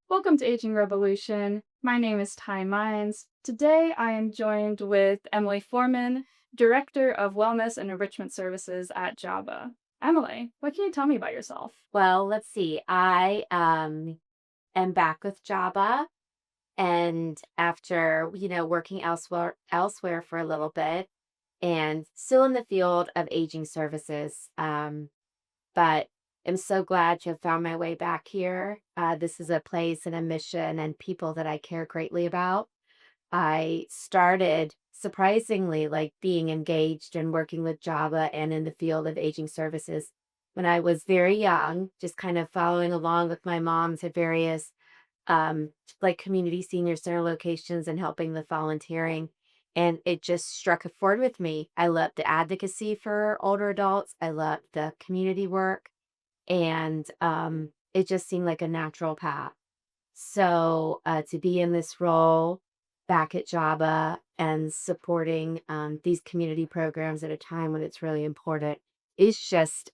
Welcome to Aging Revolution. My name is Ty Mines. Today I am joined with Emily Foreman, Director of Wellness and Enrichment Services at Java. Emily, what can you tell me about yourself? Well, let's see. I am back with Java, and after, working elsewhere for a little bit and still in the field of aging services. But I'm so glad to have found my way back here. This is a place and a mission and people that I care greatly about. I started surprisingly like being engaged and working with Java and in the field of aging services when I was very young, just kind of following along with my moms at various like community senior center locations and helping with volunteering. And it just struck a chord with me. I love the advocacy for older adults. I love the community work. And it just seemed like a natural path. So, to be in this role back at JABA and supporting these community programs at a time when it's really important is just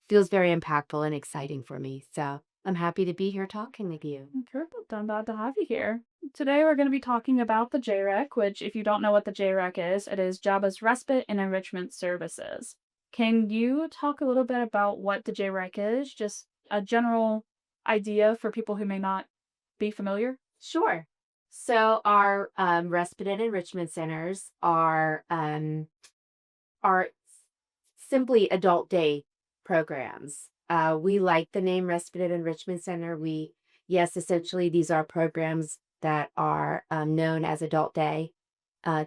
feels very impactful and exciting for me. So, I'm happy to be here talking with you. Perfect. I'm glad to have you here. Today we're going to be talking about the JREC, which, if you don't know what the JREC is, it is Java's Respite and Enrichment Services. Can you talk a little bit about what the JREC is? Just a general idea for people who may not be familiar? Sure. So, our respite and enrichment centers are simply adult day programs. We like the name Respite and Enrichment Center. Yes, essentially, these are programs that are known as adult day.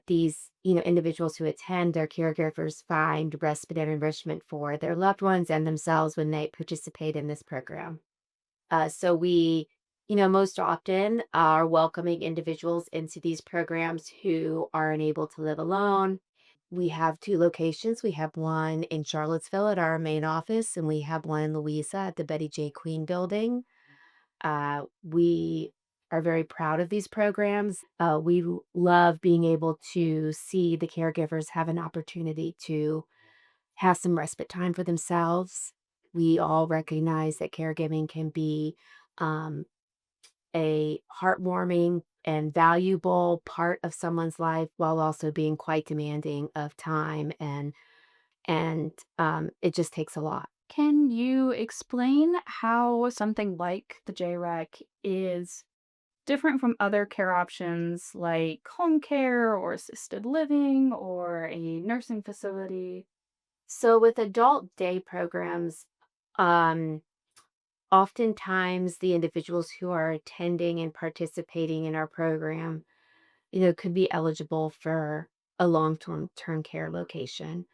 These, individuals who attend, their caregivers find respite and enrichment for their loved ones and themselves when they participate in this program. So we, most often are welcoming individuals into these programs who are unable to live alone. We have two locations. We have one in Charlottesville at our main office, and we have one in Louisa at the Betty J. Queen building. We are very proud of these programs. Love being able to see the caregivers have an opportunity to have some respite time for themselves. We all recognize that caregiving can be um, a heartwarming and valuable part of someone's life while also being quite demanding of time and it just takes a lot. Can you explain how something like the JREC is different from other care options like home care or assisted living or a nursing facility? So with adult day programs, um, oftentimes the individuals who are attending and participating in our program, could be eligible for a long-term care location.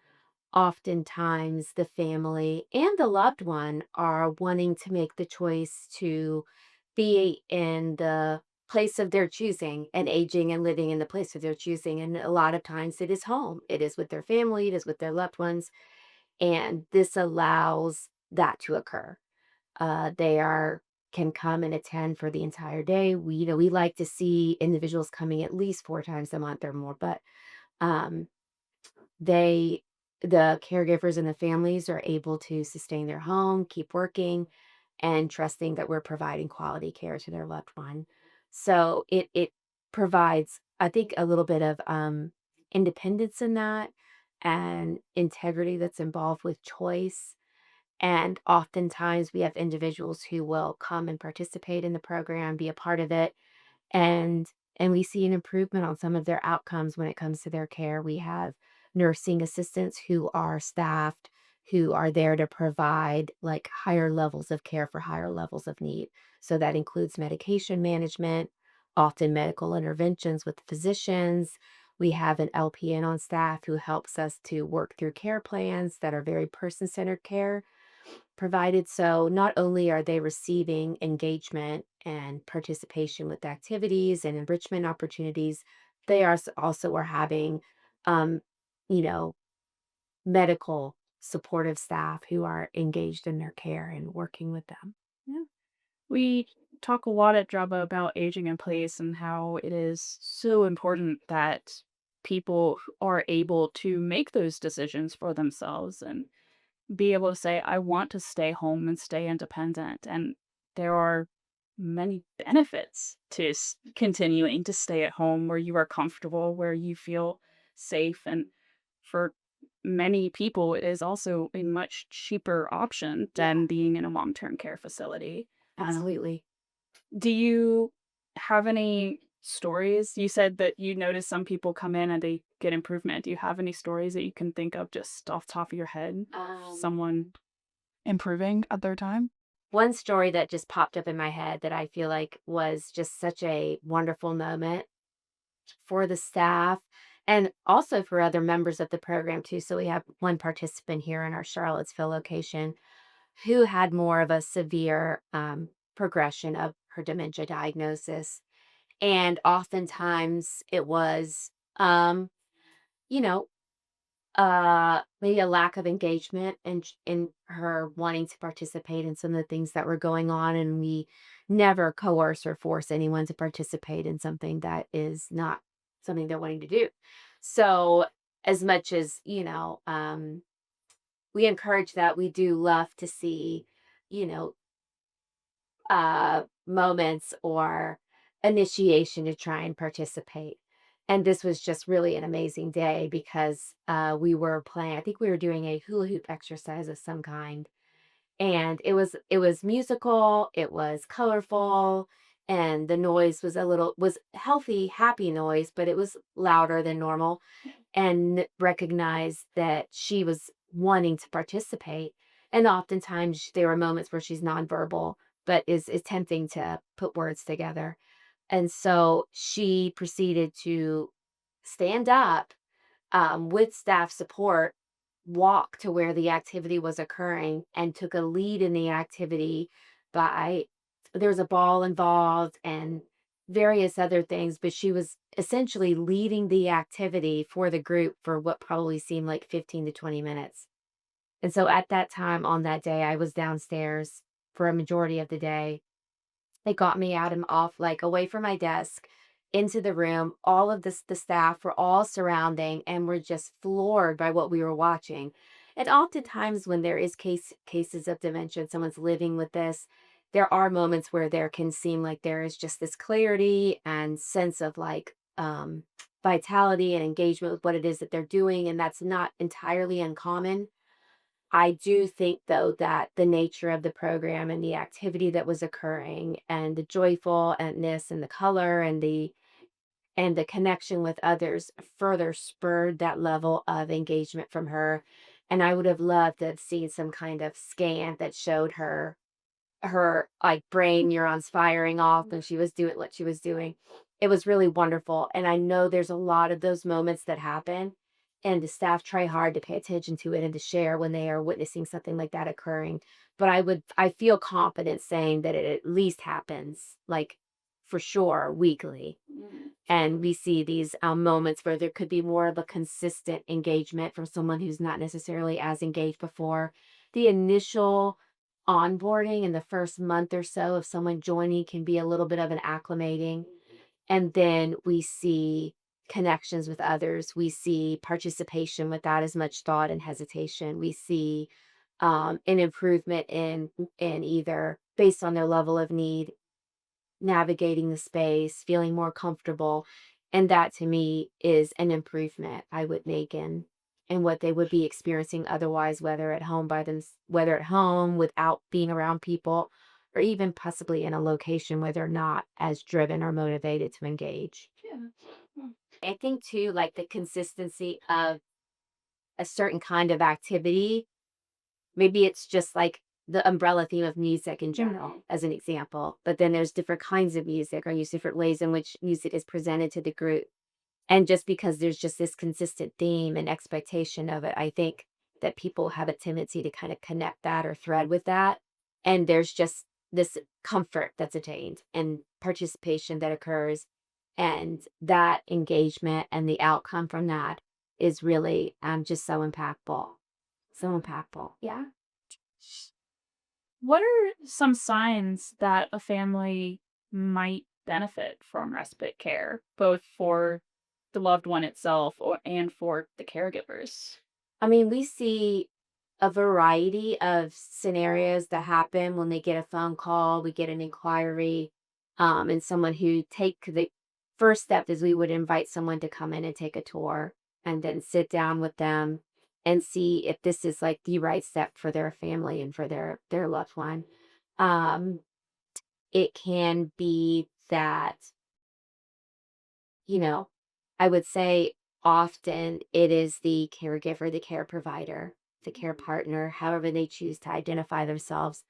Oftentimes the family and the loved one are wanting to make the choice to be in the place of their choosing and aging and living in the place of their choosing. And a lot of times it is home, it is with their family, it is with their loved ones. And this allows that to occur. They are can come and attend for the entire day. We like to see individuals coming at least 4 times a month or more, but um, they the caregivers and the families are able to sustain their home, keep working, and trusting that we're providing quality care to their loved one. So it provides, I think, a little bit of independence in that and integrity that's involved with choice. And oftentimes we have individuals who will come and participate in the program, be a part of it, and we see an improvement on some of their outcomes when it comes to their care. We have nursing assistants who are staffed, who are there to provide like higher levels of care for higher levels of need. So that includes medication management, often medical interventions with physicians. We have an LPN on staff who helps us to work through care plans that are very person centered care provided. So not only are they receiving engagement and participation with activities and enrichment opportunities, they also are having, um, you know, medical supportive staff who are engaged in their care and working with them. Yeah. We talk a lot at Java about aging in place and how it is so important that people are able to make those decisions for themselves and be able to say, I want to stay home and stay independent. And there are many benefits to continuing to stay at home where you are comfortable, where you feel safe. And for many people, it is also a much cheaper option Yeah, than being in a long term care facility. absolutely. Do you have any stories? You said that you notice some people come in and they get improvement. Do you have any stories that you can think of just off the top of your head? Um, Someone improving at their time? One story that just popped up in my head that I feel like was just such a wonderful moment for the staff and also for other members of the program too. So we have one participant here in our Charlottesville location who had more of a severe progression of her dementia diagnosis. And oftentimes it was, you know, maybe a lack of engagement and in her wanting to participate in some of the things that were going on, and we never coerce or force anyone to participate in something that is not something they're wanting to do. So as much as, we encourage that, we do love to see, you know, moments or initiation to try and participate. And this was just really an amazing day because we were playing, I think we were doing a hula hoop exercise of some kind. And it was musical, it was colorful, and the noise was healthy, happy noise, but it was louder than normal, and recognized that she was wanting to participate. And oftentimes there were moments where she's nonverbal, but is attempting to put words together. And so she proceeded to stand up with staff support, walk to where the activity was occurring, and took a lead in the activity by there was a ball involved and various other things, but she was essentially leading the activity for the group for what probably seemed like 15 to 20 minutes. And so at that time on that day, I was downstairs for a majority of the day. They got me out and off, like, away from my desk, into the room. All of the staff were all surrounding and were just floored by what we were watching. And oftentimes when there is cases of dementia and someone's living with this, there are moments where there can seem like there is just this clarity and sense of, like, vitality and engagement with what it is that they're doing, and that's not entirely uncommon. I do think, though, that the nature of the program and the activity that was occurring and the joyfulness and the color and the connection with others further spurred that level of engagement from her. And I would have loved to have seen some kind of scan that showed her, like, brain neurons firing off when she was doing what she was doing. It was really wonderful, and I know there's a lot of those moments that happen, and the staff try hard to pay attention to it and to share when they are witnessing something like that occurring, but I feel confident saying that it at least happens, like, for sure, weekly. And we see these, moments where there could be more of a consistent engagement from someone who's not necessarily as engaged before. The initial onboarding in the first month or so of someone joining can be a little bit of an acclimating, and then we see connections with others. We see participation without as much thought and hesitation. We see, an improvement in either based on their level of need navigating the space, feeling more comfortable, and that to me is an improvement I would make in what they would be experiencing otherwise, whether at home without being around people, or even possibly in a location where they're not as driven or motivated to engage. Yeah. Mm. I think too, like the consistency of a certain kind of activity. Maybe it's just like the umbrella theme of music in general, as an example, but then there's different kinds of music or use different ways in which music is presented to the group. And just because there's just this consistent theme and expectation of it, I think that people have a tendency to kind of connect that or thread with that. And there's just this comfort that's attained and participation that occurs. And that engagement and the outcome from that is really just so impactful. So impactful. Yeah. What are some signs that a family might benefit from respite care, both for the loved one itself and for the caregivers? I mean, we see. a variety of scenarios that happen when they get a phone call, we get an inquiry, and someone who take the first step is we would invite someone to come in and take a tour and then sit down with them and see if this is like the right step for their family and for their loved one. Um, it can be that, you know, I would say often it is the caregiver, the care provider, the care partner, however they choose to identify themselves,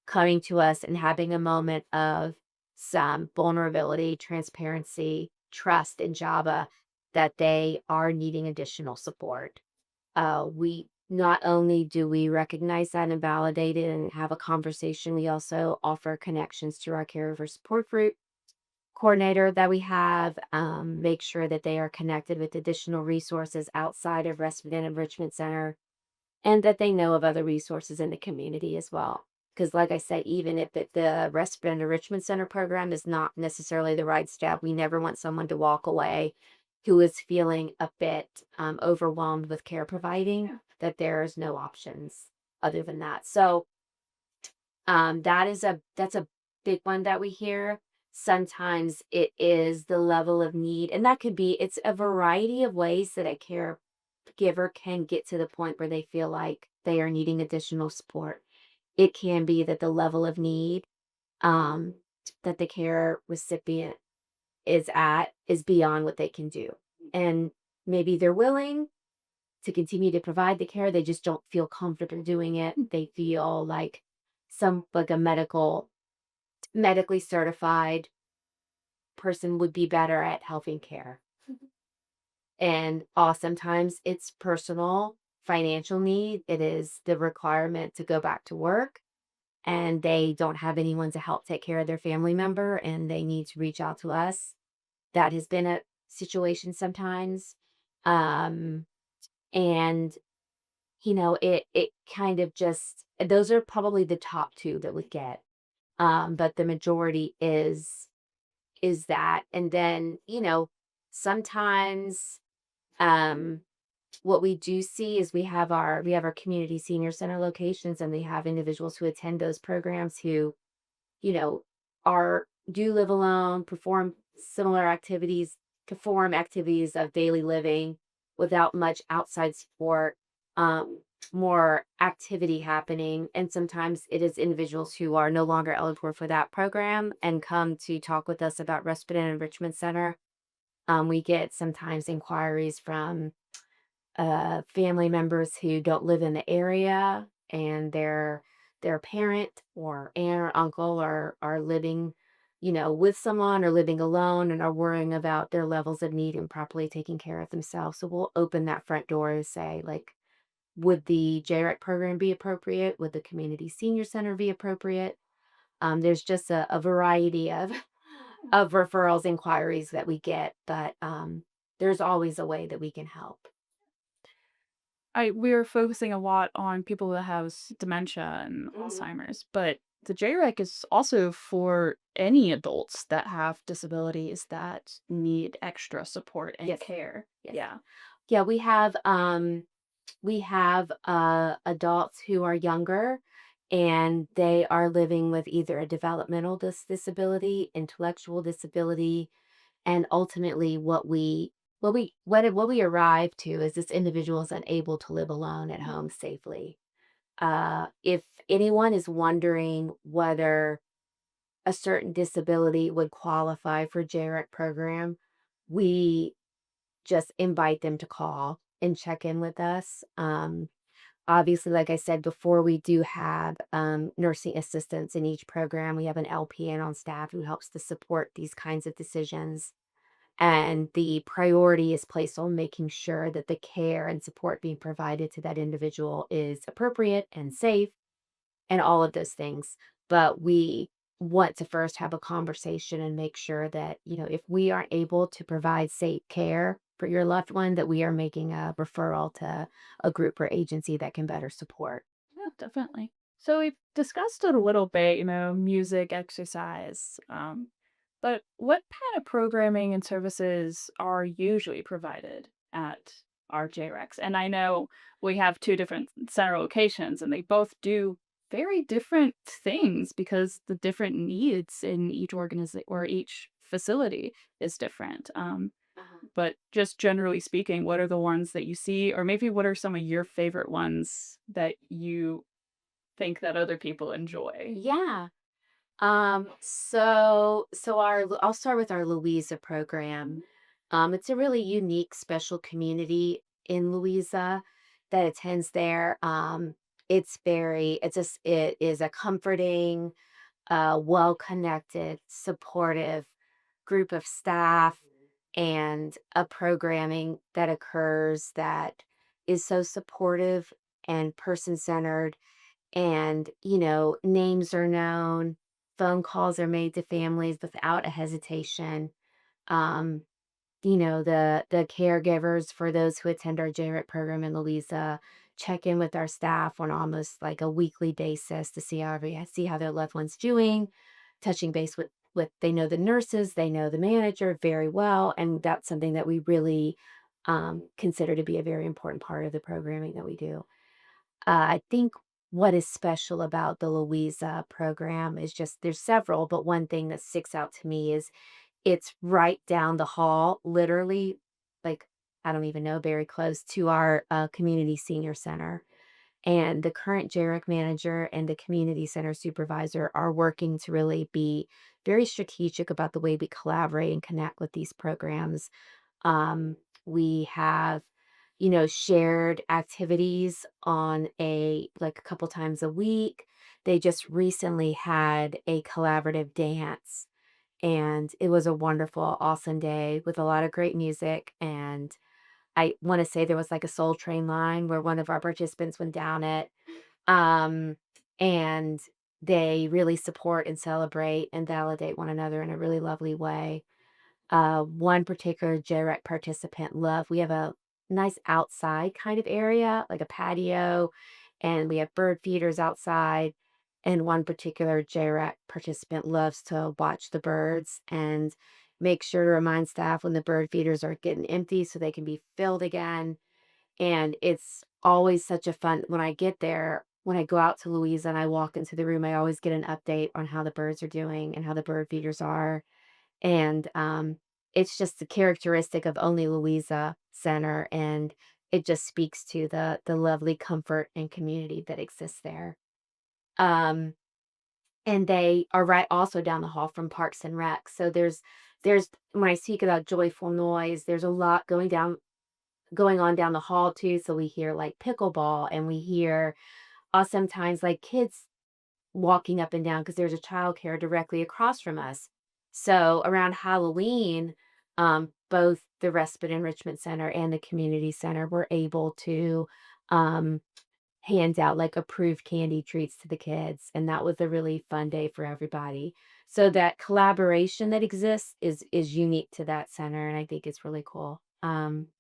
coming to us and having a moment of some vulnerability, transparency, trust, and Java that they are needing additional support. We not only do we recognize that and validate it and have a conversation, we also offer connections to our caregiver support group coordinator that we have, make sure that they are connected with additional resources outside of Respite and Enrichment Center and that they know of other resources in the community as well. Because, like I said, even if the Respite and Enrichment Center program is not necessarily the right step, we never want someone to walk away who is feeling a bit overwhelmed with care providing, that there's no options other than that. So, that's a big one that we hear. Sometimes it is the level of need, and that could be it's a variety of ways that a caregiver can get to the point where they feel like they are needing additional support. It can be that the level of need um, that the care recipient is at is beyond what they can do. And maybe they're willing to continue to provide the care, they just don't feel comfortable doing it. They feel like some like a medically certified person would be better at helping care. And sometimes it's personal financial need. It is the requirement to go back to work and they don't have anyone to help take care of their family member and they need to reach out to us. That has been a situation sometimes. Um, and it kind of just those are probably the top two that we get. But the majority is that. And then, sometimes um what we do see is we have our community senior center locations and we have individuals who attend those programs who, you know, are do live alone, perform activities of daily living without much outside support, um, more activity happening. And sometimes it is individuals who are no longer eligible for that program and come to talk with us about Respite and Enrichment Center. We get sometimes inquiries from family members who don't live in the area and their parent or aunt or uncle are living, with someone or living alone and are worrying about their levels of need and properly taking care of themselves. So we'll open that front door and say, like, would the JREC program be appropriate? Would the community senior center be appropriate? There's just a variety of of referrals inquiries that we get, but there's always a way that we can help. We're focusing a lot on people that have dementia and Mhm. Alzheimer's, but the JREC is also for any adults that have disabilities that need extra support and Yes. care. Yes. Yeah. Yeah, we have adults who are younger and they are living with either a developmental disability, intellectual disability, and ultimately what we arrive to is this individual is unable to live alone at home safely. If anyone is wondering whether a certain disability would qualify for JREC program, we just invite them to call and check in with us. Obviously, like I said before, we do have nursing assistants in each program. We have an LPN on staff who helps to support these kinds of decisions. And the priority is placed on making sure that the care and support being provided to that individual is appropriate and safe and all of those things. But we want to first have a conversation and make sure that, if we aren't able to provide safe care for your loved one, that we are making a referral to a group or agency that can better support. Yeah, definitely. So we've discussed it a little bit, music, exercise. But what kind of programming and services are usually provided at? our JRECs. And I know we have 2 different center locations, and they both do very different things because the different needs in each organization or each facility is different. Uh-huh. But just generally speaking, what are the ones that you see, or maybe what are some of your favorite ones that you think that other people enjoy? Yeah. So I'll start with our Louisa program. It's a really unique, special community in Louisa that attends there. It is a comforting, well-connected, supportive group of staff and a programming that occurs that is so supportive and person-centered, and names are known, phone calls are made to families without a hesitation. um the caregivers for those who attend our JRIT program in Louisa check in with our staff on almost like a weekly basis to see how their loved one's doing, touching base with they know the nurses, they know the manager very well, and that's something that we really consider to be a very important part of the programming that we do. I think what is special about the Louisa program is just there's several, but one thing that sticks out to me is it's right down the hall, literally, like, I don't even know, very close to our community senior center. And the current JREC manager and the community center supervisor are working to really be very strategic about the way we collaborate and connect with these programs. We have, shared activities on a couple times a week. They just recently had a collaborative dance, and it was a wonderful, awesome day with a lot of great music. And I want to say there was like a Soul Train line where one of our participants went down it. Um, and they really support and celebrate and validate one another in a really lovely way. One particular JREC participant loved we have a nice outside kind of area, like a patio, and we have bird feeders outside. And one particular JREC participant loves to watch the birds and make sure to remind staff when the bird feeders are getting empty so they can be filled again. And it's always such a fun when I get there, when I go out to Louisa and I walk into the room, I always get an update on how the birds are doing and how the bird feeders are. And, it's just a characteristic of only Louisa Center, and it just speaks to the lovely comfort and community that exists there. Um, and they are right also down the hall from Parks and Rec. So there's when I speak about joyful noise, there's a lot going on down the hall too. So we hear like pickleball, and we hear sometimes like kids walking up and down because there's a childcare directly across from us. So around Halloween, both the Respite Enrichment Center and the community center were able to um, hand out like approved candy treats to the kids, and that was a really fun day for everybody. So that collaboration that exists is unique to that center, and I think it's really cool.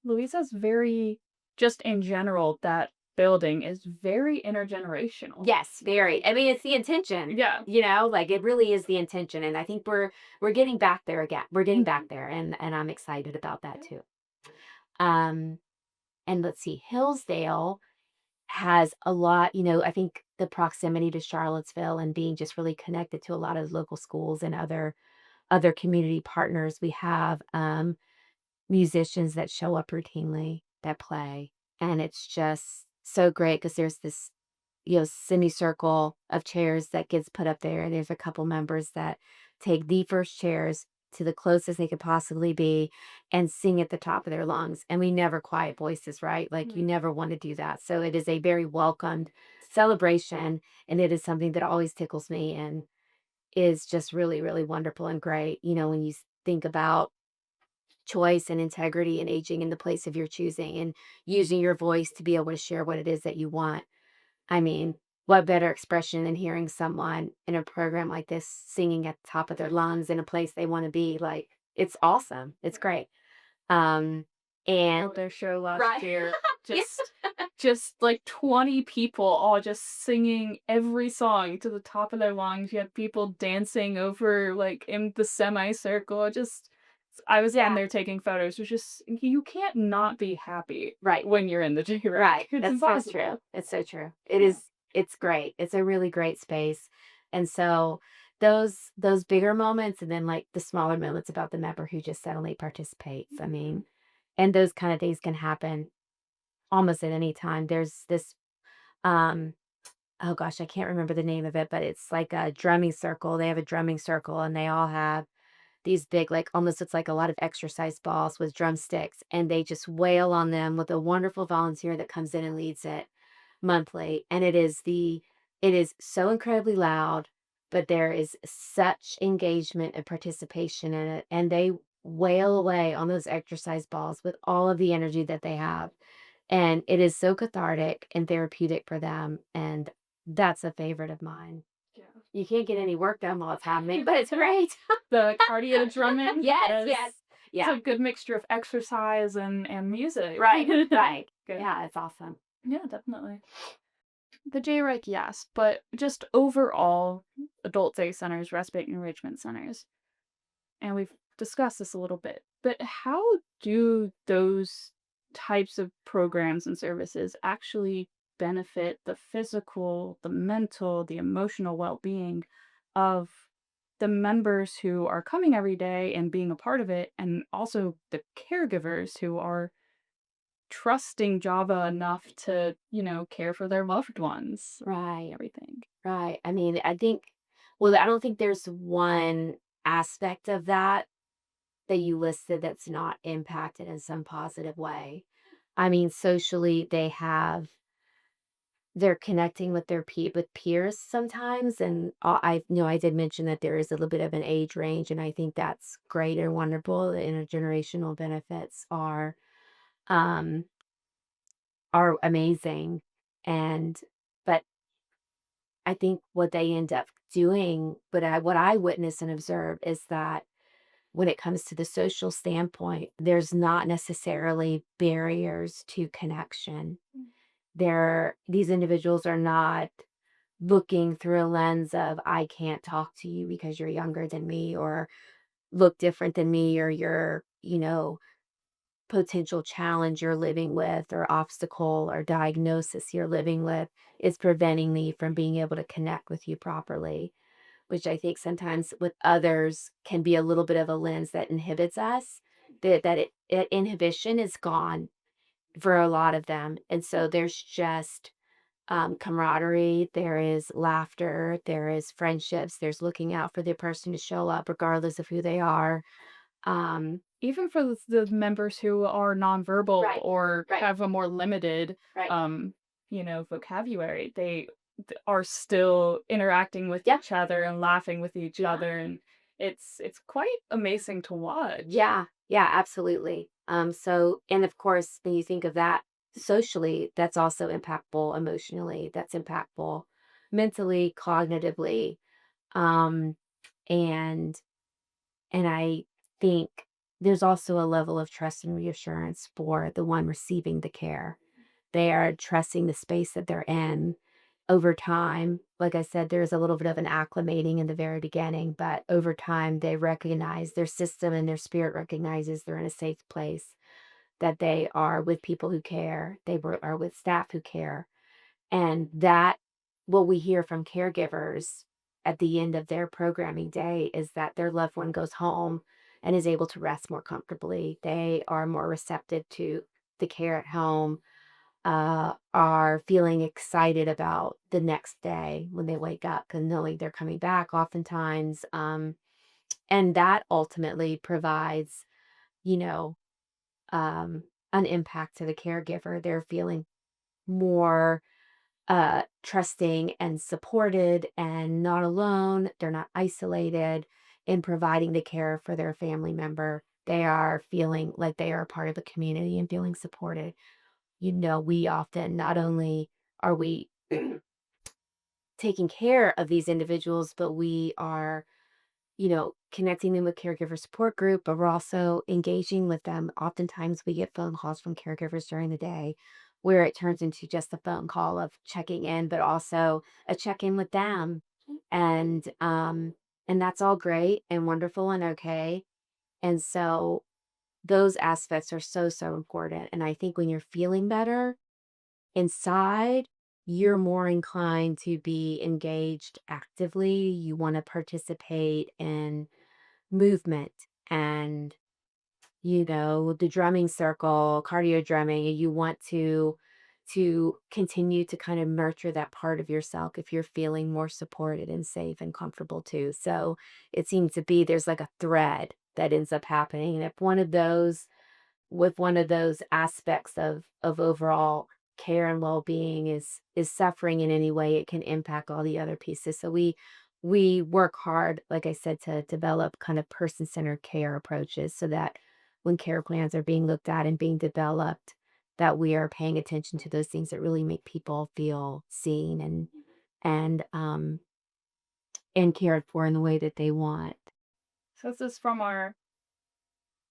Louisa's very just in general, that building is very intergenerational. Yes, very. I mean, it's the intention, Yeah. like it really is the intention. And I think we're getting back there again. We're getting back there, and I'm excited about that too. Um, and let's see, Hillsdale has a lot, I think the proximity to Charlottesville and being just really connected to a lot of local schools and other community partners. We have musicians that show up routinely that play. And it's just so great because there's this semicircle of chairs that gets put up there. And there's a couple members that take the first chairs to the closest they could possibly be and sing at the top of their lungs. And we never quiet voices, right? Like you Mhm. never want to do that. So it is a very welcomed celebration. And it is something that always tickles me and is just really, really wonderful and great. When you think about choice and integrity and aging in the place of your choosing and using your voice to be able to share what it is that you want. I mean, what better expression than hearing someone in a program like this singing at the top of their lungs in a place they want to be? Like, it's awesome. It's great. Um, and At their show last right. year, Yeah. just like 20 people all just singing every song to the top of their lungs. You had people dancing over like in the semicircle. Just I was Yeah, in there taking photos, which is you can't not be happy right, when you're in the J-Rec. right. It's That's so impossible. true. It's so true. It Yeah. is it's great. It's a really great space. And so those bigger moments and then like the smaller moments about the member who just suddenly participates. I mean, and those kind of things can happen almost at any time. There's this um oh gosh, I can't remember the name of it, but it's like a drumming circle. They have a drumming circle and they all have these big, like almost it's like a lot of exercise balls with drumsticks, and they just wail on them with a wonderful volunteer that comes in and leads it monthly. And it is so incredibly loud, but there is such engagement and participation in it. And they wail away on those exercise balls with all of the energy that they have. And it is so cathartic and therapeutic for them. And that's a favorite of mine. Yeah. You can't get any work done while it's happening, but it's great. The cardio drumming, Yes, yes. yes. It's Yeah. a good mixture of exercise and music. Right, right. Good. Yeah, it's awesome. Yeah, definitely. The JREC, yes, but just overall, adult day centers, respite and enrichment centers, and we've discussed this a little bit, but how do those types of programs and services actually benefit the physical, the mental, the emotional well-being of the members who are coming every day and being a part of it, and also the caregivers who are trusting Java enough to, care for their loved ones, Right, everything. right. I mean, I think well, I don't think there's one aspect of that that you listed that's not impacted in some positive way. I mean, socially, they're connecting with with peers sometimes, and I know I did mention that there is a little bit of an age range, and I think that's great and wonderful. The intergenerational benefits um are amazing, and but I think what they end up doing, what I witness and observe is that when it comes to the social standpoint, there's not necessarily barriers to connection. These individuals are not looking through a lens of I can't talk to you because you're younger than me or look different than me or you're, potential challenge you're living with or obstacle or diagnosis you're living with is preventing me from being able to connect with you properly, which I think sometimes with others can be a little bit of a lens that inhibits us, inhibition is gone for a lot of them. And so there's just camaraderie, there is laughter, there is friendships, there's looking out for the person to show up regardless of who they are. Um, Even for the members who are nonverbal right, or right, have a more limited, right. um, vocabulary, they are still interacting with Yeah. each other and laughing with each other, and it's quite amazing to watch. Yeah, yeah, absolutely. So and of course, when you think of that socially, that's also impactful emotionally, that's impactful mentally, cognitively. Um, and and I think there's also a level of trust and reassurance for the one receiving the care. They are trusting the space that they're in over time. Like I said, there's a little bit of an acclimating in the very beginning, but over time, they recognize their system and their spirit recognizes they're in a safe place, that they are with people who care, are with staff who care. And that, what we hear from caregivers at the end of their programming day is that their loved one goes home and is able to rest more comfortably. They are more receptive to the care at home, are feeling excited about the next day when they wake up and knowing they're coming back oftentimes. And that ultimately provides, you know, an impact to the caregiver. They're feeling more trusting and supported and not alone. They're not isolated in providing the care for their family member. They are feeling like they are a part of the community and feeling supported. We often not only are we taking care of these individuals, but we are, connecting them with caregiver support group, but we're also engaging with them. Oftentimes we get phone calls from caregivers during the day where it turns into just a phone call of checking in, but also a check-in with them. And that's all great and wonderful and okay. And so those aspects are so, so important. And I think when you're feeling better inside, you're more inclined to be engaged actively. You want to participate in movement and, the drumming circle, cardio drumming, and you want to continue to kind of nurture that part of yourself if you're feeling more supported and safe and comfortable too. So it seems to be there's like a thread that ends up happening. And if one of those with one of those aspects of overall care and well-being is suffering in any way, it can impact all the other pieces. So we work hard, like I said, to develop kind of person-centered care approaches so that when care plans are being looked at and being developed, that we are paying attention to those things that really make people feel seen and and cared for in the way that they want. So this is from our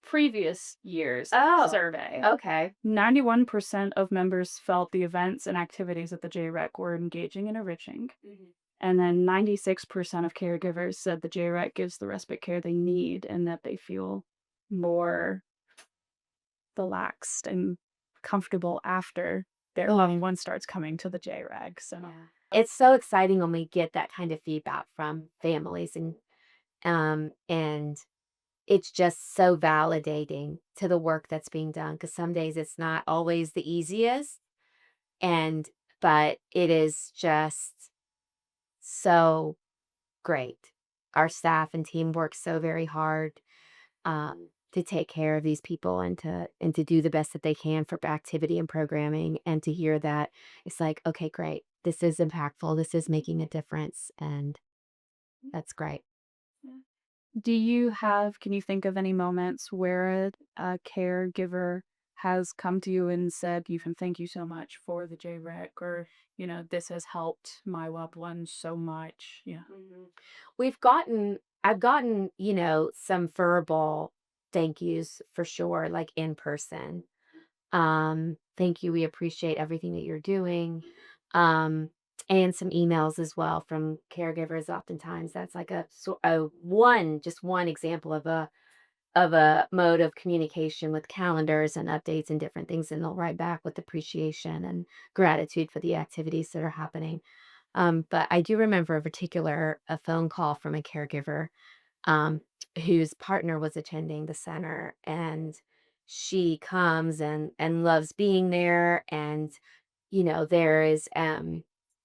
previous year's Oh, survey. okay. 91% of members felt the events and activities at the JREC were engaging and enriching. Mhm. And then 96% of caregivers said the JREC gives the respite care they need and that they feel more relaxed and comfortable after their Oh, loved one starts coming to the JREC. So, yeah. It's so exciting when we get that kind of feedback from families and it's just so validating to the work that's being done because some days it's not always the easiest and but it is just so great. Our staff and team work so very hard to take care of these people and to do the best that they can for activity and programming and to hear that it's like, okay, great. This is impactful. This is making a difference. And that's great. yeah. Can you think of any moments where a caregiver has come to you and said, "Ethan, thank you so much for the JREC," or, "This has helped my loved one so much." Yeah. Mhm. I've gotten, some verbal thank yous for sure, like in person. Thank you. We appreciate everything that you're doing. Um, and some emails as well from caregivers. Oftentimes, that's like just one example of a mode of communication with calendars and updates and different things, and they'll write back with appreciation and gratitude for the activities that are happening. But I do remember a phone call from a caregiver um, whose partner was attending the center, and she comes and loves being there. And there is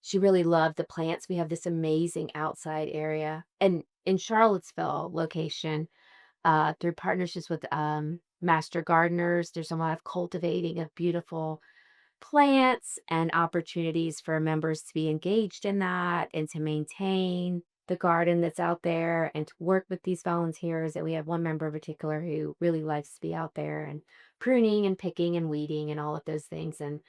she really loved the plants. We have this amazing outside area, and in Charlottesville location, through partnerships with master gardeners, there's a lot of cultivating of beautiful plants and opportunities for members to be engaged in that and to maintain the garden that's out there and to work with these volunteers. And we have one member in particular who really likes to be out there and pruning and picking and weeding and all of those things. So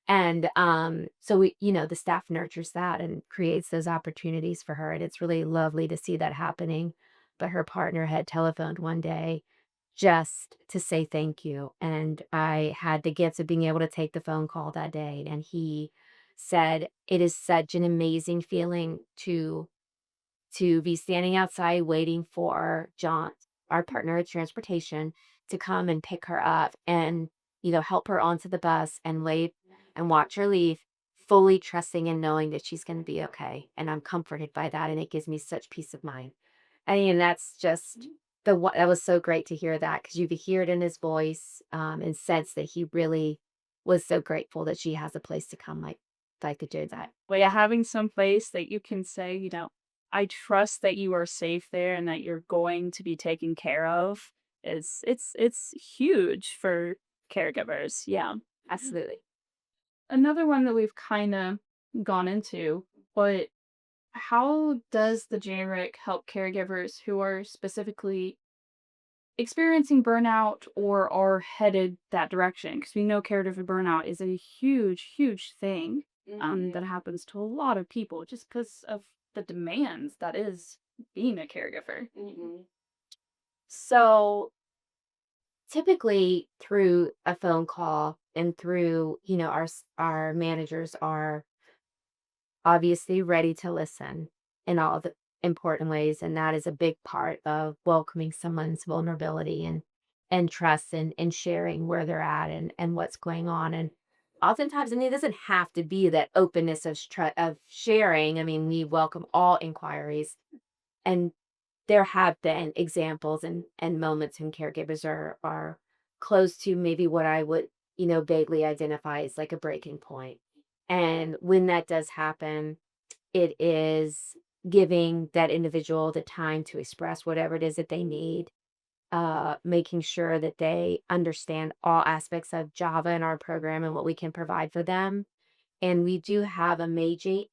the staff nurtures that and creates those opportunities for her. And it's really lovely to see that happening. But her partner had telephoned one day just to say thank you. And I had the gift of being able to take the phone call that day. And he said, it is such an amazing feeling to be standing outside waiting for John, our partner at transportation, to come and pick her up and, help her onto the bus and wait and watch her leave, fully trusting and knowing that she's going to be okay. And I'm comforted by that. And it gives me such peace of mind. I mean, that's just that was so great to hear that because you could hear it in his voice and sense that he really was so grateful that she has a place to come like to do that. Well, yeah, having some place that you can say, "I trust that you are safe there and that you're going to be taken care of," it's huge for caregivers. Yeah. Absolutely. Another one that we've kinda gone into, but how does the JRIC help caregivers who are specifically experiencing burnout or are headed that direction? Because we know caregiver burnout is a huge, huge thing, that happens to a lot of people just because of the demands that is being a caregiver. Mhm. So typically through a phone call and through, our managers are obviously ready to listen and all of important ways, and that is a big part of welcoming someone's vulnerability and trust and sharing where they're at and what's going on. And oftentimes, I mean, it doesn't have to be that openness of sharing. I mean, we welcome all inquiries, and there have been examples and moments when caregivers are close to maybe what I would, vaguely identify as like a breaking point. And when that does happen, it is giving that individual the time to express whatever it is that they need, making sure that they understand all aspects of Java in our program and what we can provide for them. And we do have amazing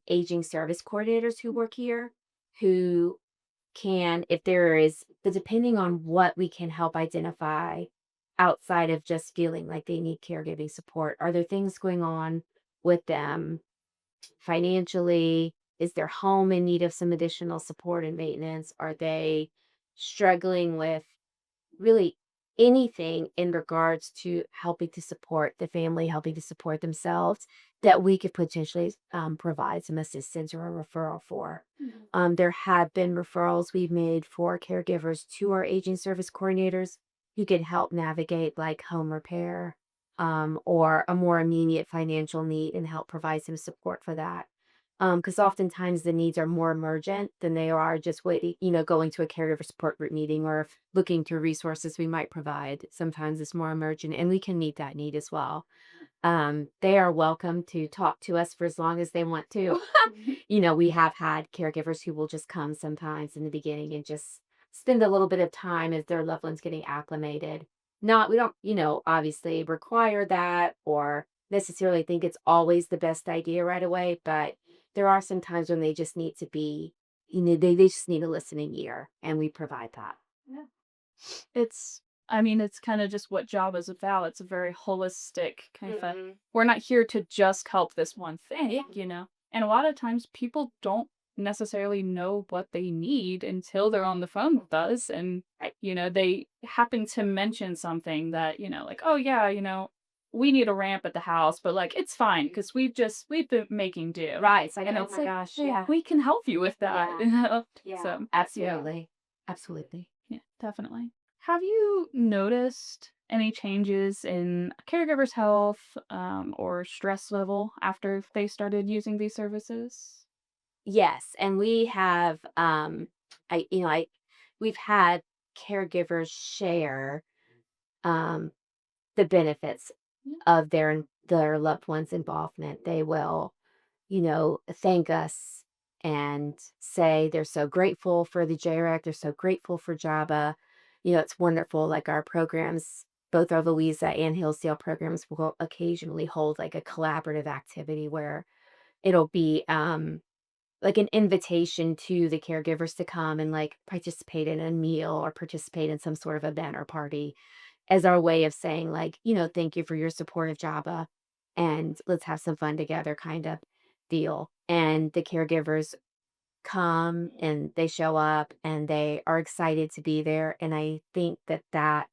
aging service coordinators who work here who can, if there is, but depending on what we can help identify outside of just feeling like they need caregiving support, are there things going on with them financially? Is their home in need of some additional support and maintenance? Are they struggling with really anything in regards to helping to support the family, helping to support themselves that we could potentially provide some assistance or a referral for? There have been referrals we've made for caregivers to our aging service coordinators who can help navigate like home repair, or a more immediate financial need and help provide some support for that. Because oftentimes the needs are more emergent than they are just waiting, going to a caregiver support group meeting or looking to resources we might provide. Sometimes it's more emergent, and we can meet that need as well. They are welcome to talk to us for as long as they want to. We have had caregivers who will just come sometimes in the beginning and just spend a little bit of time as their loved one's getting acclimated. Not, we don't, obviously require that or necessarily think it's always the best idea right away, but there are some times when they just need to be, they just need a listening ear, and we provide that. Yeah. It's I mean, it's kinda just what job is about. It's a very holistic kind of a Hmm. we're not here to just help this one thing, Yeah. you know? And a lot of times people don't necessarily know what they need until they're on the phone with us and, Right. they happen to mention something that, like, "Oh, yeah, we need a ramp at the house, but, like, it's fine because we've been making do." Right. It's like, And oh it's my like, gosh. "Well, Yeah. we can help you with that," Yeah. you know? Yeah. So, yeah. Absolutely. Absolutely. Yeah, definitely. Have you noticed any changes in a caregiver's health, or stress level after they started using these services? Yes, and we have, we've had caregivers share, um, the benefits Yeah. of their loved one's involvement. They will, thank us and say they're so grateful for the JREC, they're so grateful for JABA. It's wonderful. Like our programs, both our Louisa and Hillsdale programs will occasionally hold like a collaborative activity where it'll be like an invitation to the caregivers to come and like participate in a meal or participate in some sort of event or party as our way of saying like, thank you for your support of Java and let's have some fun together kind of deal. And the caregivers come and they show up and they are excited to be there. And I think that that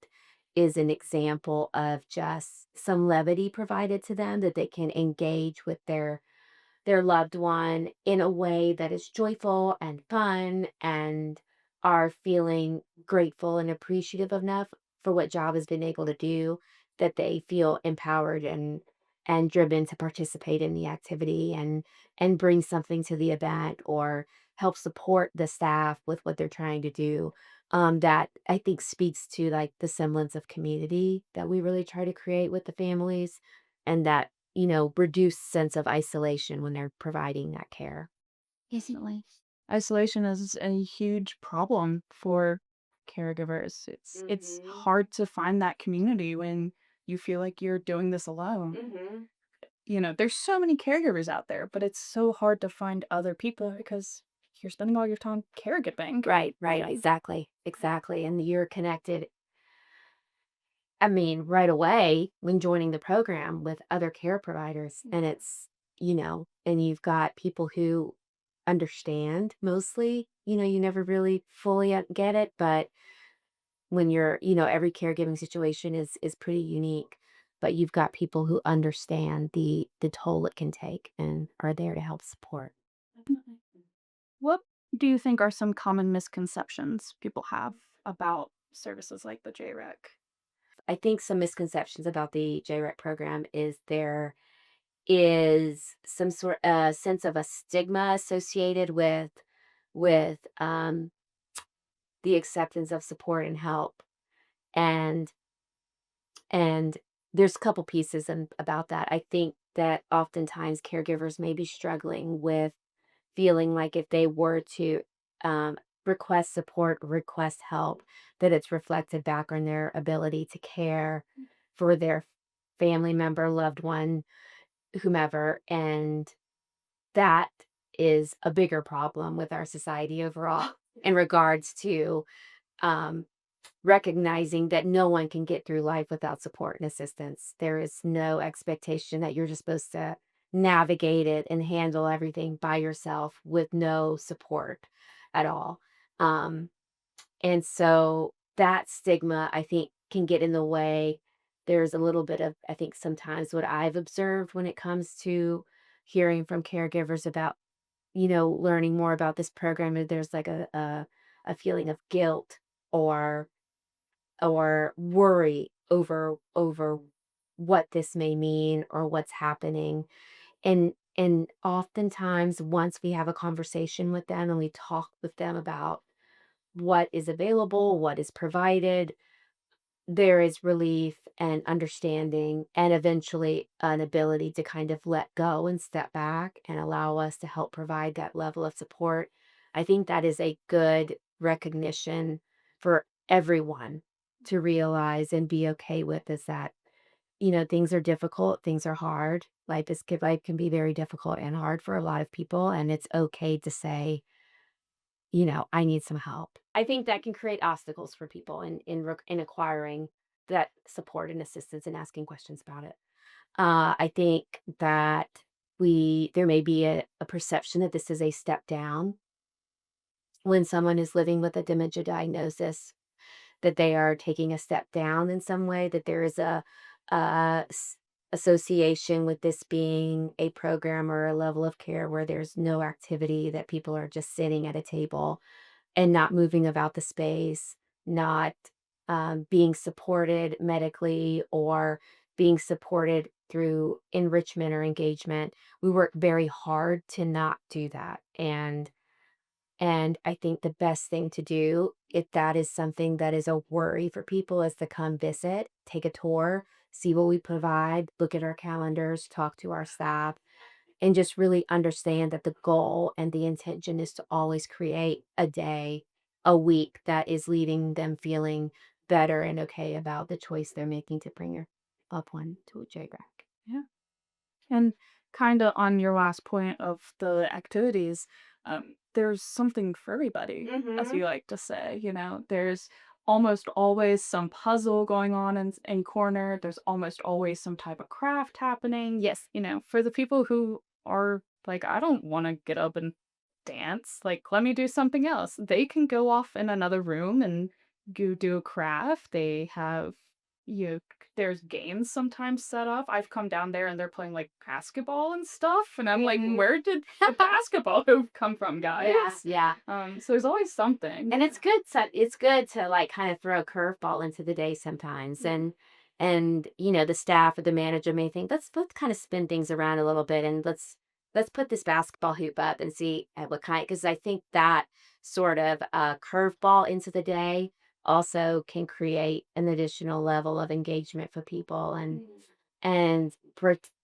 is an example of just some levity provided to them that they can engage with their loved one in a way that is joyful and fun and are feeling grateful and appreciative enough for what job has been able to do that they feel empowered and driven to participate in the activity and bring something to the event or help support the staff with what they're trying to do. That I think speaks to like the semblance of community that we really try to create with the families, and that reduce sense of isolation when they're providing that care. Definitely. Isolation is a huge problem for caregivers. It's Mhm. hard to find that community when you feel like you're doing this alone. Mhm. There's so many caregivers out there, but it's so hard to find other people because you're spending all your time caregiving. Right, right, exactly, exactly, and you're connected, I mean, right away when joining the program with other care providers, and it's, and you've got people who understand mostly, you never really fully get it, but when you're, every caregiving situation is pretty unique, but you've got people who understand the toll it can take and are there to help support. Definitely. What do you think are some common misconceptions people have about services like the JREC? I think some misconceptions about the JREC program is there is some sort sense of a stigma associated with the acceptance of support and help. And and there's a couple pieces about that. I think that oftentimes caregivers may be struggling with feeling like if they were to um, request support, request help, that it's reflected back on their ability to care for their family member, loved one, whomever. And that is a bigger problem with our society overall in regards to um, recognizing that no one can get through life without support and assistance. There is no expectation that you're just supposed to navigate it and handle everything by yourself with no support at all. Um, and so that stigma, I think, can get in the way. There's a little bit of, I think, sometimes what I've observed when it comes to hearing from caregivers about, learning more about this program, there's like a feeling of guilt or worry over what this may mean or what's happening. And oftentimes once we have a conversation with them and we talk with them about what is available, what is provided, there is relief and understanding and eventually an ability to kind of let go and step back and allow us to help provide that level of support. I think that is a good recognition for everyone to realize and be okay with is that, things are difficult, things are hard. Life can be very difficult and hard for a lot of people. And it's okay to say, I need some help. I think that can create obstacles for people in acquiring that support and assistance and asking questions about it. I think that there may be a perception that this is a step down when someone is living with a dementia diagnosis, that they are taking a step down in some way, that there is a association with this being a program or a level of care where there's no activity, that people are just sitting at a table and not moving about the space, not being supported medically or being supported through enrichment or engagement. We work very hard to not do that. And I think the best thing to do, if that is something that is a worry for people, is to come visit, take a tour, see what we provide, look at our calendars, talk to our staff, and just really understand that the goal and the intention is to always create a day, a week that is leaving them feeling better and okay about the choice they're making to bring your loved one to a JRAC. Yeah. And kinda on your last point of the activities, there's something for everybody, as Mhm. you like to say, there's almost always some puzzle going on in corner, there's almost always some type of craft happening. Yes. For the people who are like, "I don't wanna get up and dance, like, let me do something else." They can go off in another room and go do a craft. They have you there's games sometimes set up. I've come down there and they're playing, like, basketball and stuff, and I'm like, Mhm. "Where did the basketball hoop come from, Yeah, guys?" yeah. So there's always something. And it's good to, like, kinda throw a curveball into the day sometimes, and the staff or the manager may think, "Let's kinda spin things around a little bit, and let's put this basketball hoop up and see at what kind." Because I think that sort of, curveball into the day also can create an additional level of engagement for people and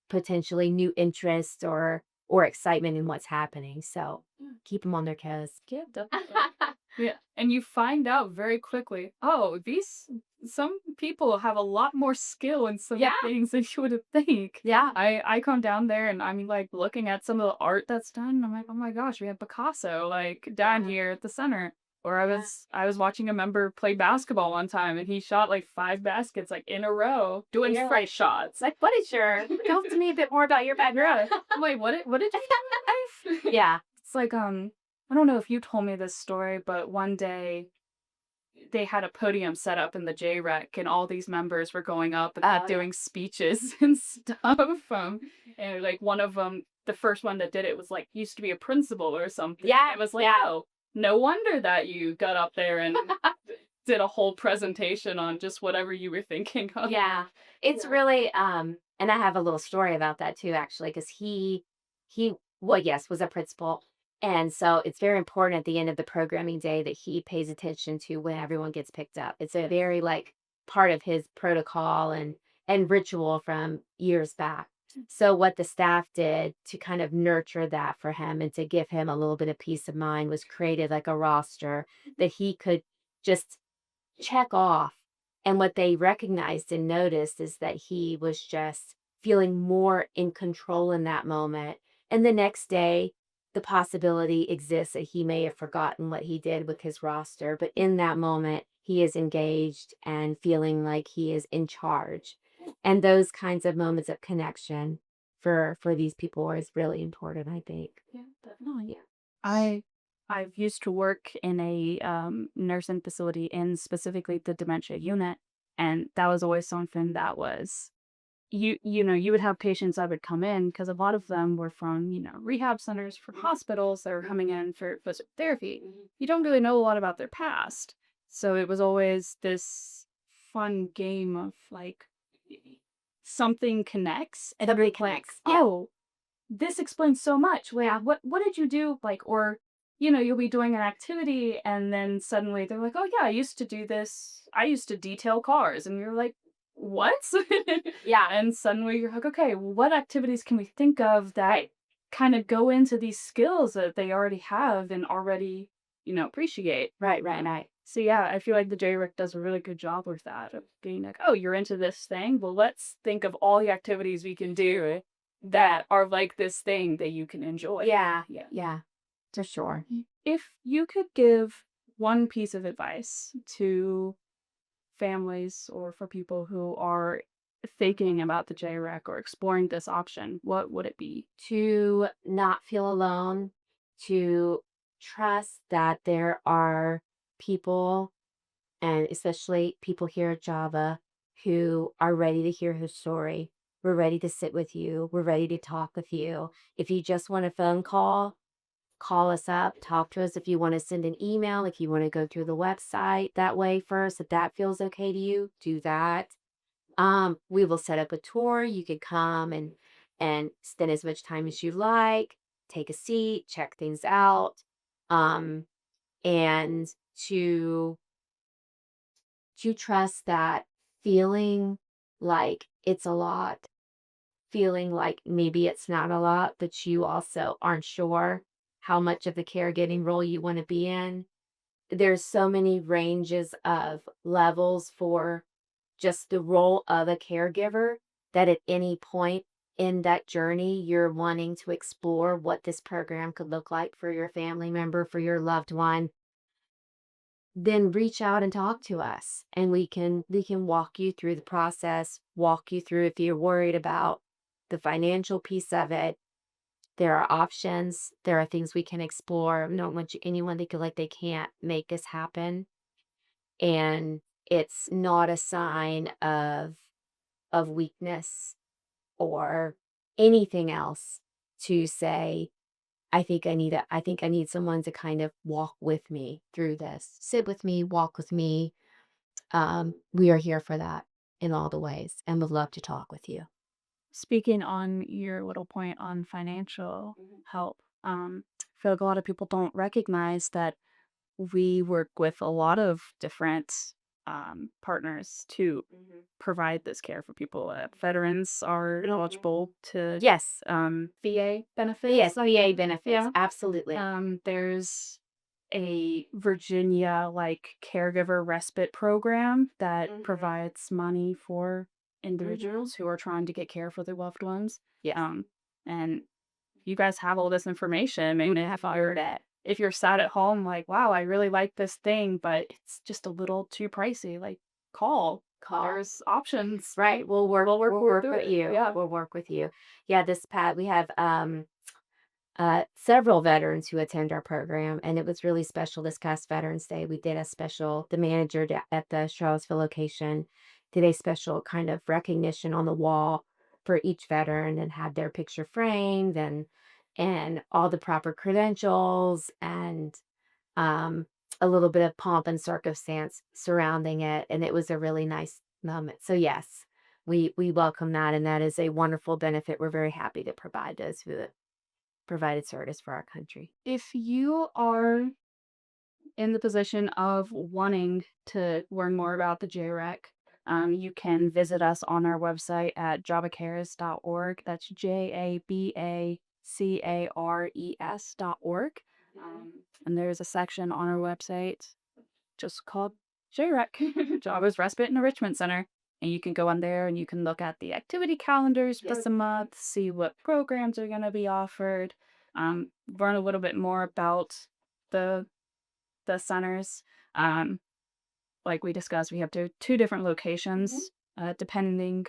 potentially new interest or excitement in what's happening, so keep them on their toes. Yeah, definitely. Yeah, and you find out very quickly, oh, these some people have a lot more skill in some Yeah, things than you would think. yeah, I come down there and I'm like looking at some of the art that's done. And I'm like, oh my gosh, we have Picasso like down yeah, here at the center. Or I yeah, was I was watching a member play basketball one time and he shot like 5 baskets like in a row and doing you're straight like shots. like, "What is your Talk to me a bit more about your Yeah. background." I'm like, what did you do in life? Yeah. It's like I don't know if you told me this story, but one day they had a podium set up in the JREC and all these members were going up and Oh, yeah. doing speeches and stuff. And like one of them, the first one that did it was like used to be a principal or something. Yeah, It was like, yeah. oh, No wonder that you got up there and did a whole presentation on just whatever you were thinking of. Yeah. It's Yeah. really and I have a little story about that too actually cuz he well yes, was a principal. And so it's very important at the end of the programming day that he pays attention to when everyone gets picked up. It's a very like part of his protocol and ritual from years back. So what the staff did to kind of nurture that for him and to give him a little bit of peace of mind was created like a roster that he could just check off. And what they recognized and noticed is that he was just feeling more in control in that moment. And the next day, the possibility exists that he may have forgotten what he did with his roster, but in that moment, he is engaged and feeling like he is in charge. And those kinds of moments of connection for these people is really important, I think. Yeah, definitely. Yeah. I I've used to work in a nursing facility in specifically the dementia unit, and that was always something that was you would have patients that would come in because a lot of them were from rehab centers from hospitals that were coming in for physical therapy. You don't really know a lot about their past, so it was always this fun game of like something connects and you're Somebody like, connects. Yeah. oh, this explains so much. Well, yeah, what did you do? Like, or you'll be doing an activity and then suddenly they're like, "Oh yeah, I used to do this. I used to detail cars." And you're like, "What?" Yeah. And suddenly you're like, "Okay, well, what activities can we think of that Right. kind of go into these skills that they already have and already, appreciate?" Right. Right. Right. So yeah, I feel like the JRIC does a really good job with that of being like, "Oh, you're into this thing? Well, let's think of all the activities we can do that are like this thing that you can enjoy." Yeah, Yeah. yeah, for sure. If you could give one piece of advice to families or for people who are thinking about the JREC or exploring this option, what would it be? To not feel alone, to trust that there are people, and especially people here at Java, who are ready to hear his story. We're ready to sit with you. We're ready to talk with you. If you just want a phone call, call us up, talk to us. If you want to send an email, if you want to go through the website that way first, if that feels okay to you, do that. We will set up a tour. You could come and spend as much time as you like, take a seat, check things out. Um, and to trust that feeling like it's a lot, feeling like maybe it's not a lot, but you also aren't sure how much of the caregiving role you want to be in. There's so many ranges of levels for just the role of a caregiver that at any point in that journey, you're wanting to explore what this program could look like for your family member, for your loved one, then reach out and talk to us and we can walk you through the process, walk you through if you're worried about the financial piece of it. There are options, there are things we can explore. We don't want anyone to feel like they can't make this happen. And it's not a sign of weakness or anything else to say, I think I need someone to kind of walk with me through this. Sit with me, walk with me. We are here for that in all the ways and would love to talk with you. Speaking on your little point on financial Mhm, help, I feel like a lot of people don't recognize that we work with a lot of different partners to mhm, provide this care for people. Veterans are mhm. eligible to Yes. VA Yes, benefits. VA benefits. Yeah. Absolutely. There's a Virginia like caregiver respite program that Mhm, provides money for mhm. individuals who are trying to get care for their loved ones. Yes. And you guys have all this information. Maybe if you're sat at home like, wow, I really like this thing, but it's just a little too pricey, like call. Call. There's options. Right. We'll We'll work do with it. you. Yeah. We'll work with you. Yeah, this Pat, we have several veterans who attend our program, and it was really special this past Veterans Day. We did a special, the manager at the Charlottesville location did a special kind of recognition on the wall for each veteran and had their picture framed and all the proper credentials. And um, a little bit of pomp and circumstance surrounding it, and it was a really nice moment. So yes, we welcome that, and that is a wonderful benefit. We're very happy to provide those who have provided service for our country. If you are in the position of wanting to learn more about the JREC, you can visit us on our website at jabacares.org. That's JABACARES.org. And there's a section on our website just called JREC, Java's Respite and Enrichment Center. And you can go on there and you can look at the activity calendars for Yep. the month, see what programs are going to be offered, learn a little bit more about the the centers. Um, like we discussed, we have two different Mhm. locations, depending,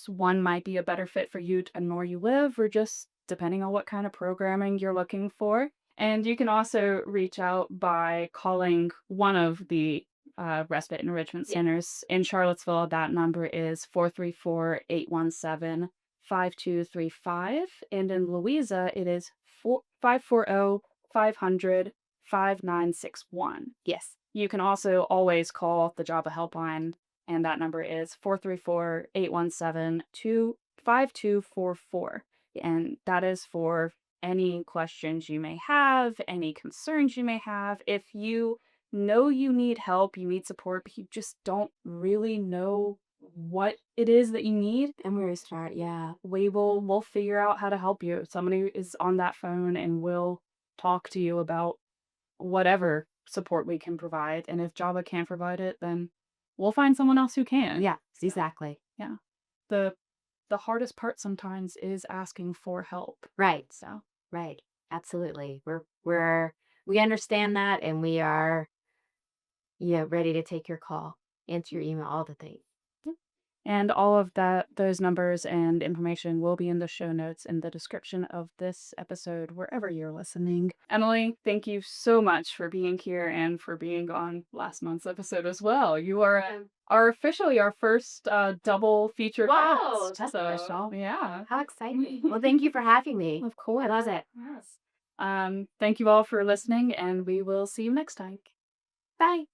one might be a better fit for you and where you live, or just depending on what kind of programming you're looking for. And you can also reach out by calling one of the respite and enrichment Yeah. centers in Charlottesville. That number is 434-817-5235. And in Louisa, it is 540-500-5961. Yes. You can also always call the Java helpline, and that number is 434-817-5244. And that is for any questions you may have, any concerns you may have. If you know you need help, you need support, but you just don't really know what it is that you need, And where to start? Yeah. we'll figure out how to help you. Somebody is on that phone and will talk to you about whatever support we can provide, and if Java can't provide it, then we'll find someone else who can. Yeah. So, Exactly. yeah. The the hardest part sometimes is asking for help. Right. So, Right. Absolutely. We understand that, and we are, yeah, ready to take your call, answer your email, all the things. yeah. And all of those numbers and information will be in the show notes in the description of this episode, wherever you're listening. Emily, thank you so much for being here and for being on last month's episode as well. You are officially our first double feature Wow, guest. that's So, special. yeah. How exciting. Well, thank you for having me. Of I course. love it. Yes. Thank you all for listening, and we will see you next time. Bye.